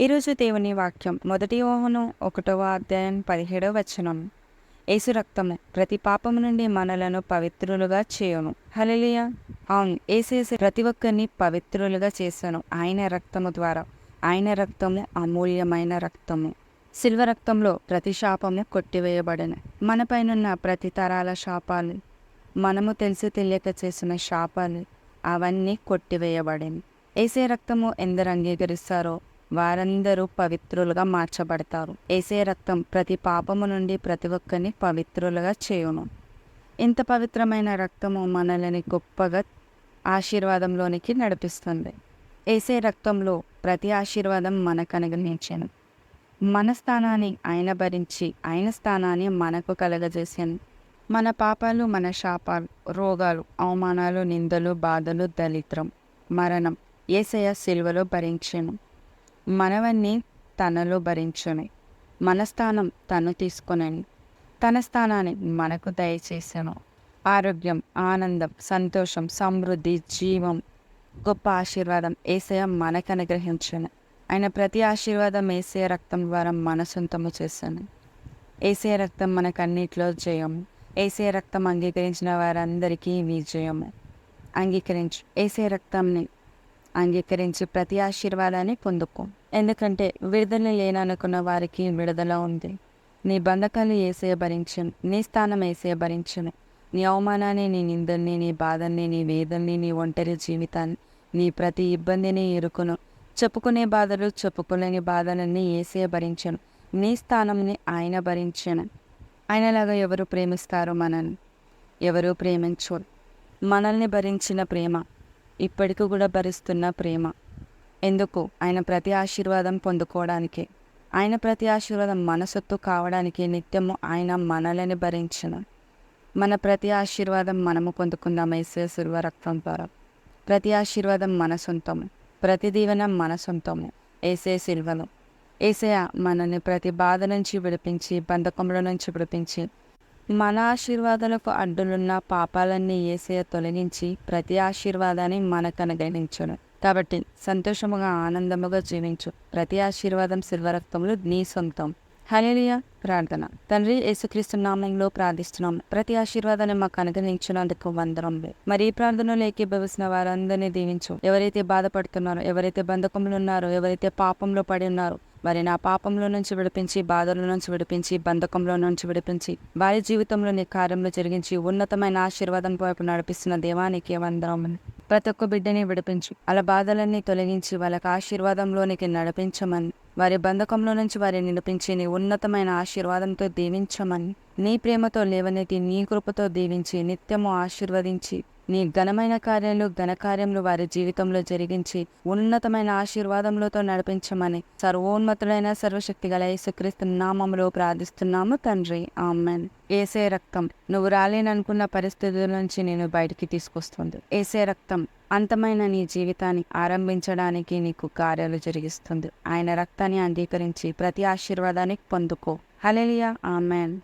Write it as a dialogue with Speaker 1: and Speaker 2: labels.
Speaker 1: ఈరోజు దేవుని వాక్యం 1 యోహాను 1:17 యేసు రక్తము ప్రతి పాపము నుండి మనలను పవిత్రులుగా చేయును. హల్లెలూయా. అవును, యేసు ప్రతి ఒక్కరిని పవిత్రులుగా చేశాను ఆయన రక్తము ద్వారా. ఆయన రక్తము అమూల్యమైన రక్తము. శిల్వ రక్తంలో ప్రతి శాపము కొట్టివేయబడను. మనపైనున్న ప్రతి తరాల శాపాలు, మనము తెలిసి తెలియక చేసిన శాపాలు అవన్నీ కొట్టివేయబడేవి. యేసే రక్తము ఎందరు అంగీకరిస్తారో వారందరూ పవిత్రులుగా మార్చబడతారు. యేసే రక్తం ప్రతి పాపము నుండి ప్రతి ఒక్కరిని పవిత్రులుగా చేయును. ఇంత పవిత్రమైన రక్తము మనల్ని గొప్పగా ఆశీర్వాదంలోనికి నడిపిస్తుంది. యేసే రక్తంలో ప్రతి ఆశీర్వాదం మనకు అనుగ్రహించాను. మన స్థానాన్ని ఆయన భరించి ఆయన స్థానాన్ని మనకు కలగజేసాను. మన పాపాలు, మన శాపాలు, రోగాలు, అవమానాలు, నిందలు, బాధలు, దరిద్రం, మరణం యేసయ్య సిలువలో భరించెను. మనవన్నీ తనలో భరించుని. మన స్థానం తను తీసుకొనని తన స్థానాన్ని మనకు దయచేసాను. ఆరోగ్యం, ఆనందం, సంతోషం, సమృద్ధి, జీవం, గొప్ప ఆశీర్వాదం యేసయ్య మనకు అనుగ్రహించును. ఆయన ప్రతి ఆశీర్వాదం యేసయ్య రక్తం ద్వారా మన సొంతము చేశాను. యేసయ్య రక్తం మనకన్నిట్లో జయం. యేసయ్య రక్తం అంగీకరించిన వారందరికీ విజయము. అంగీకరించు. యేసయ్య రక్తంని అంగీకరించి ప్రతి ఆశీర్వాదాన్ని పొందుకో. ఎందుకంటే విడుదల లేననుకున్న వారికి విడుదల ఉంది. నీ బంధకాలు యేసయ్య భరించును. నీ స్థానం యేసయ్య భరించును. నీ అవమానాన్ని, నీ నిందల్ని, నీ బాధల్ని, నీ వేదల్ని, నీ ఒంటరి జీవితాన్ని, నీ ప్రతి ఇబ్బందిని, ఇరుకును, చెప్పుకునే బాధలు, చెప్పుకోలేని బాధలన్నీ యేసయ్య భరించును. నీ స్థానంని ఆయన భరించును. ఆయనలాగా ఎవరు ప్రేమిస్తారు మనల్ని? ఎవరు ప్రేమించరు. మనల్ని భరించిన ప్రేమ ఇప్పటికి కూడా భరిస్తున్న ప్రేమ. ఎందుకు? ఆయన ప్రతి ఆశీర్వాదం పొందుకోవడానికి. ఆయన ప్రతి ఆశీర్వాదం మన సొత్తు కావడానికి నిత్యము ఆయన మనల్ని భరించిన. మన ప్రతి ఆశీర్వాదం మనము పొందుకుందాం యేసయ్య శిలువ రక్తం ద్వారా. ప్రతి ఆశీర్వాదం మన సొంతము. ప్రతి దీవెన మన సొంతము యేసయ్య శిలువలో. యేసయ్య మనల్ని ప్రతి బాధ నుంచి విడిపించి, బంధకముల నుంచి విడిపించి, మన ఆశీర్వాదాలకు అడ్డులున్న పాపాలన్నీ యేసయ్య తొలగించి ప్రతి ఆశీర్వాదాన్ని మనకు అనుగ్రహించును. కాబట్టి సంతోషముగా, ఆనందముగా జీవించు. ప్రతి ఆశీర్వాదం శిల్వ రక్తంలో నీ సొంతం. హల్లెలూయా. ప్రార్థన. తండ్రి, యేసుక్రీస్తు నామములో ప్రార్థిస్తున్నాం. ప్రతి ఆశీర్వాదాన్ని మాకు అనుగ్రహించినందుకు వందనములు. మరి ఈ ప్రార్థనలో ఏకీభవిస్తున్న వారందరినీ దీవించు. ఎవరైతే బాధపడుతున్నారో, ఎవరైతే బంధకములు ఉన్నారో, ఎవరైతే పాపంలో పడి ఉన్నారో వారిని ఆ పాపంలో నుంచి విడిపించి, బాధల నుంచి విడిపించి, బంధకంలో నుంచి విడిపించి, వారి జీవితంలో నీ కార్యంలో జరిగించి ఉన్నతమైన ఆశీర్వాదం వైపు నడిపిస్తున్న దేవానికి వందనములు. ప్రతి ఒక్క బిడ్డని విడిపించు. అలా బాధలన్నీ తొలగించి వాళ్ళకి ఆశీర్వాదంలోనికి నడిపించమని, వారి బంధకంలో నుంచి వారిని నిడిపించి నీ ఉన్నతమైన ఆశీర్వాదంతో దీవించమని, నీ ప్రేమతో లేవనెత్తి నీ కృపతో దీవించి నిత్యము ఆశీర్వదించి నీ ఘనమైన కార్యాలు, ఘనకార్యములు వారి జీవితంలో జరిగించి ఉన్నతమైన ఆశీర్వాదములతో నడిపించమని సర్వోన్నతుడైన సర్వశక్తి గల యేసుక్రీస్తు నామములో ప్రార్థిస్తున్నాము తండ్రి. ఆమెన్. యేసే రక్తం నువ్వు రాలేననుకున్న పరిస్థితుల నుంచి నేను బయటికి తీసుకొస్తుంది. యేసే రక్తం అంతమైన నీ జీవితాన్ని ఆరంభించడానికి నీకు కార్యాలు జరిగిస్తుంది. ఆయన రక్తాన్ని అంగీకరించి ప్రతి ఆశీర్వాదాన్ని పొందుకో. హల్లెలూయా. ఆమెన్.